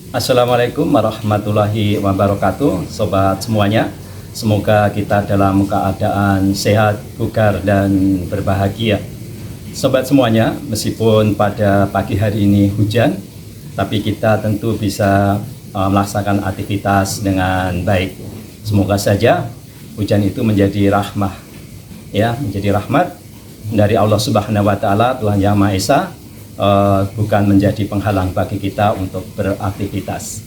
Assalamualaikum warahmatullahi wabarakatuh, sobat semuanya. Semoga kita dalam keadaan sehat, bugar, dan berbahagia. Sobat semuanya, meskipun pada pagi hari ini hujan, tapi kita tentu bisa melaksanakan aktivitas dengan baik. Semoga saja hujan itu menjadi rahmah, ya, menjadi rahmat dari Allah Subhanahu wa Ta'ala, Tuhan Yang Maha Esa. Bukan menjadi penghalang bagi kita untuk beraktivitas.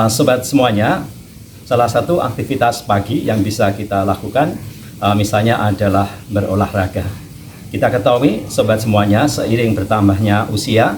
Sobat semuanya, salah satu aktivitas pagi yang bisa kita lakukan misalnya adalah berolahraga. Kita ketahui sobat semuanya, seiring bertambahnya usia,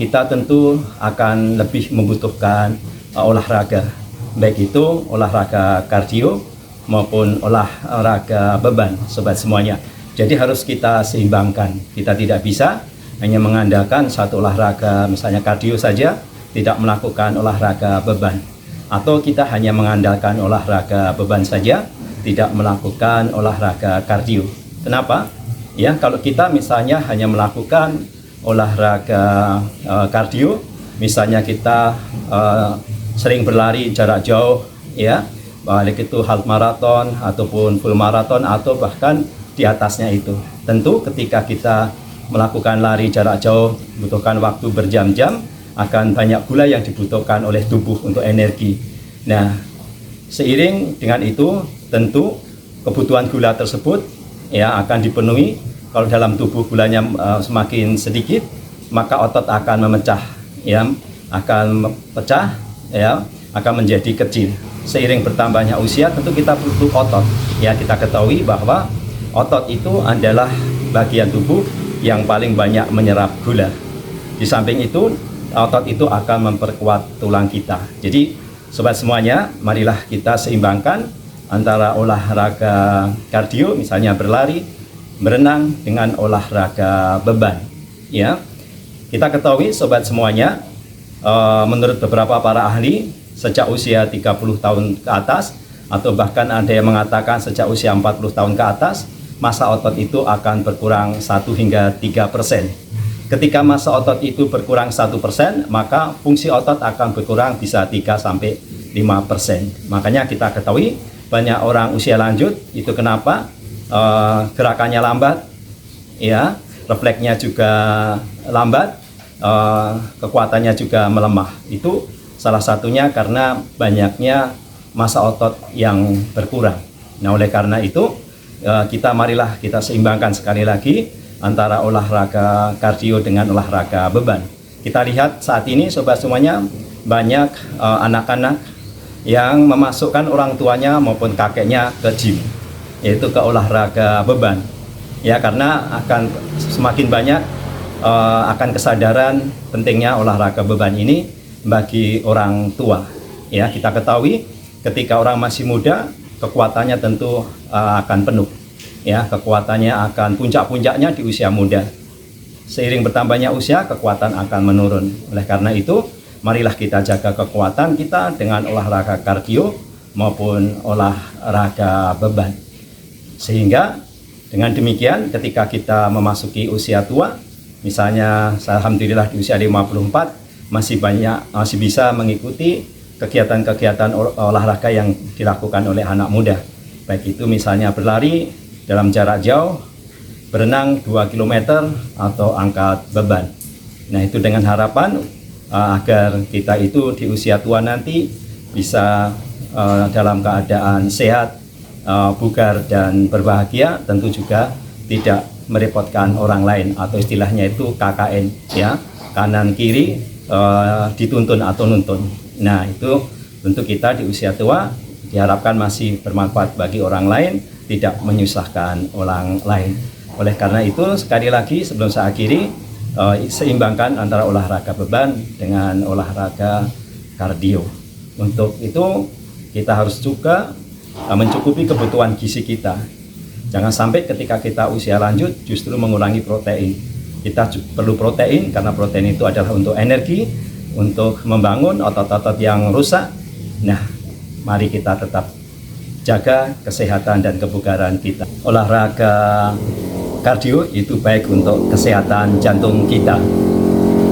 kita tentu akan lebih membutuhkan olahraga, baik itu olahraga kardio maupun olahraga beban, sobat semuanya. Jadi harus kita seimbangkan. Kita tidak bisa hanya mengandalkan satu olahraga, misalnya kardio saja, tidak melakukan olahraga beban. Atau kita hanya mengandalkan olahraga beban saja, tidak melakukan olahraga kardio. Kenapa? Ya, kalau kita misalnya hanya melakukan olahraga kardio, misalnya kita sering berlari jarak jauh, ya, baik itu half marathon ataupun full marathon atau bahkan di atasnya itu. Tentu ketika kita melakukan lari jarak jauh membutuhkan waktu berjam-jam, akan banyak gula yang dibutuhkan oleh tubuh untuk energi. Nah, seiring dengan itu tentu kebutuhan gula tersebut ya akan dipenuhi. Kalau dalam tubuh gulanya semakin sedikit, maka otot akan memecah, ya, akan pecah, ya, akan menjadi kecil. Seiring bertambahnya usia tentu kita butuh otot. Ya, kita ketahui bahwa otot itu adalah bagian tubuh yang paling banyak menyerap gula. Di samping itu, otot itu akan memperkuat tulang kita. Jadi, sobat semuanya, marilah kita seimbangkan antara olahraga kardio, misalnya berlari, berenang, dengan olahraga beban. Ya, kita ketahui, sobat semuanya, menurut beberapa para ahli, sejak usia 30 tahun ke atas, atau bahkan ada yang mengatakan sejak usia 40 tahun ke atas, masa otot itu akan berkurang 1 hingga 3%. Ketika masa otot itu berkurang 1%, maka fungsi otot akan berkurang bisa 3-5%. Makanya kita ketahui banyak orang usia lanjut itu kenapa gerakannya lambat, ya, refleksnya juga lambat, kekuatannya juga melemah. Itu salah satunya karena banyaknya masa otot yang berkurang. Nah, oleh karena itu marilah kita seimbangkan sekali lagi antara olahraga kardio dengan olahraga beban. Kita lihat saat ini sobat semuanya, banyak anak-anak yang memasukkan orang tuanya maupun kakeknya ke gym, yaitu ke olahraga beban. Ya, karena akan semakin banyak akan kesadaran pentingnya olahraga beban ini bagi orang tua. Ya, kita ketahui ketika orang masih muda, kekuatannya tentu akan penuh, ya, kekuatannya akan puncak-puncaknya di usia muda. Seiring bertambahnya usia, kekuatan akan menurun. Oleh karena itu, marilah kita jaga kekuatan kita dengan olahraga kardio maupun olahraga beban. Sehingga dengan demikian ketika kita memasuki usia tua, misalnya alhamdulillah di usia 54 masih bisa mengikuti kegiatan-kegiatan olahraga yang dilakukan oleh anak muda, baik itu misalnya berlari dalam jarak jauh, berenang 2 km, atau angkat beban. Nah, itu dengan harapan agar kita itu di usia tua nanti bisa dalam keadaan sehat, bugar, dan berbahagia, tentu juga tidak merepotkan orang lain, atau istilahnya itu KKN, ya, kanan kiri dituntun atau nuntun. Nah, itu tentu kita di usia tua diharapkan masih bermanfaat bagi orang lain, tidak menyusahkan orang lain. Oleh karena itu, sekali lagi sebelum saya akhiri, seimbangkan antara olahraga beban dengan olahraga kardio. Untuk itu, kita harus juga mencukupi kebutuhan gizi kita. Jangan sampai ketika kita usia lanjut justru mengurangi protein. Kita perlu protein karena protein itu adalah untuk energi, untuk membangun otot-otot yang rusak. Nah, mari kita tetap jaga kesehatan dan kebugaran kita. Olahraga kardio itu baik untuk kesehatan jantung kita.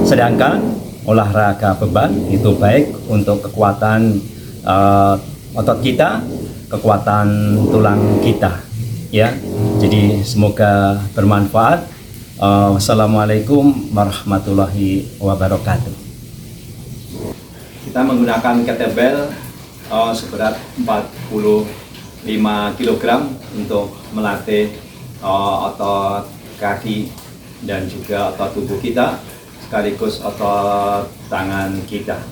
Sedangkan olahraga beban itu baik untuk kekuatan otot kita, kekuatan tulang kita, ya. Jadi semoga bermanfaat. Wassalamualaikum warahmatullahi wabarakatuh. Kita menggunakan kettlebell seberat 45 kg untuk melatih otot kaki dan juga otot tubuh kita, sekaligus otot tangan kita.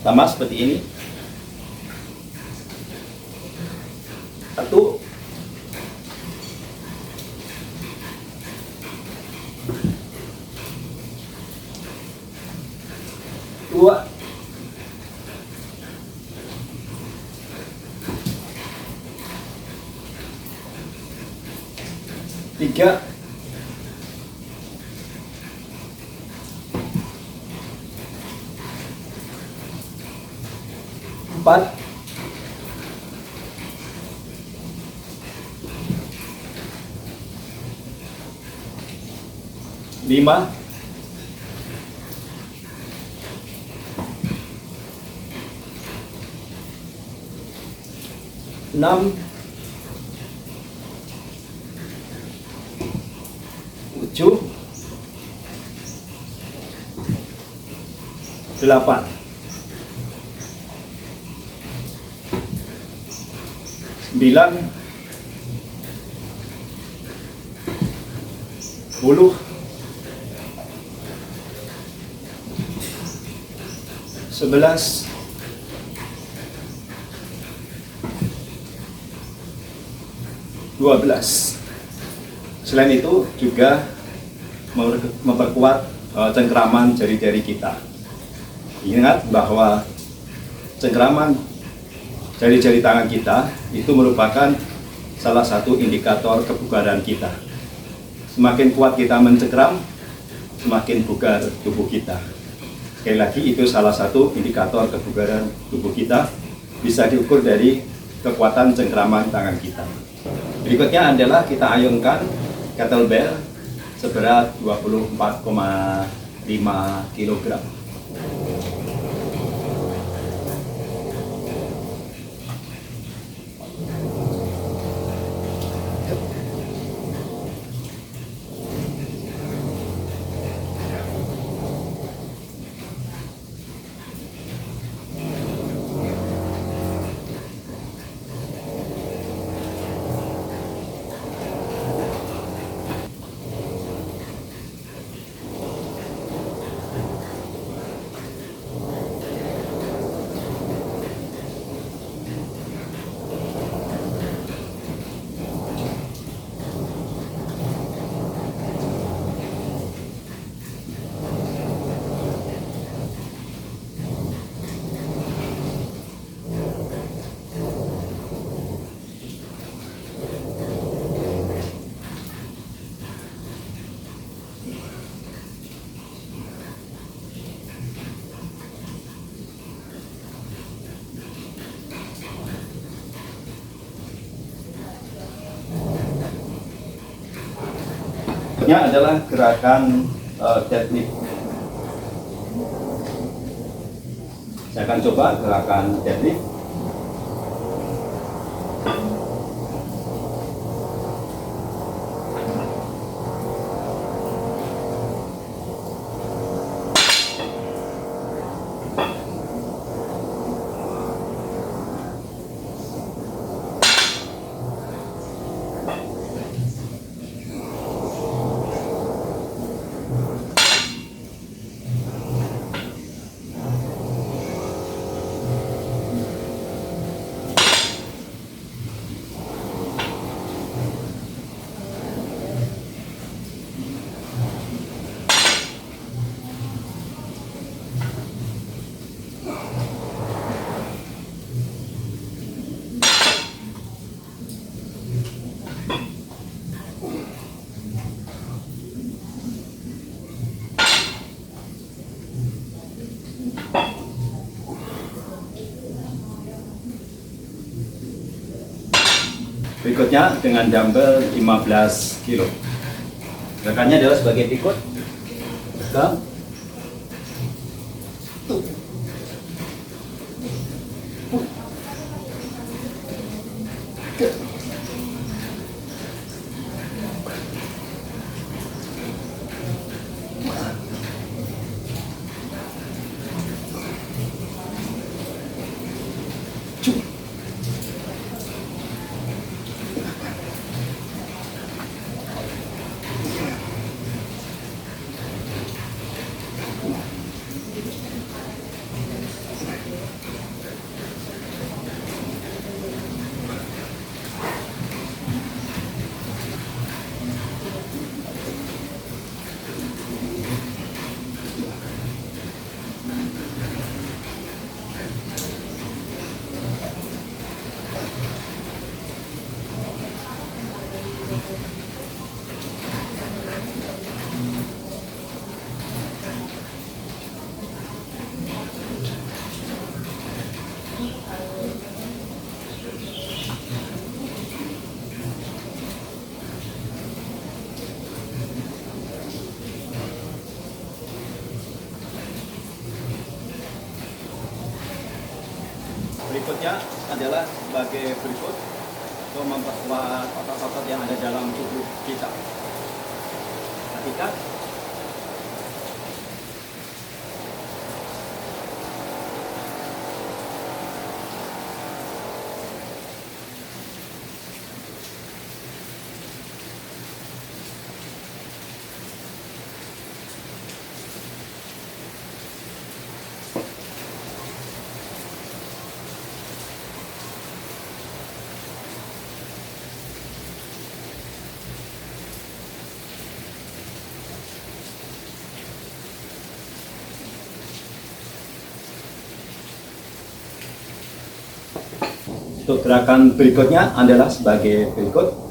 Sama seperti ini. 1, 2, 3, 4, 5, 6, 7, 8, 9, 10, 11, 12. Selain itu juga memperkuat cengkraman jari-jari kita. Ingat bahwa cengkraman jari-jari tangan kita itu merupakan salah satu indikator kebugaran kita. Semakin kuat kita mencengkram, semakin bugar tubuh kita. Sekali lagi, itu salah satu indikator kebugaran tubuh kita, bisa diukur dari kekuatan cengkraman tangan kita. Berikutnya adalah kita ayunkan kettlebell seberat 24,5 kg. Berikutnya adalah gerakan deadlift. Saya akan coba gerakan deadlift. Berikutnya dengan dumbbell 15 kg. Gerakannya adalah sebagai berikut. Pegang. Berikutnya adalah sebagai berikut untuk memperkuat otot-otot yang ada dalam tubuh kita. Ketika untuk gerakan berikutnya adalah sebagai berikut.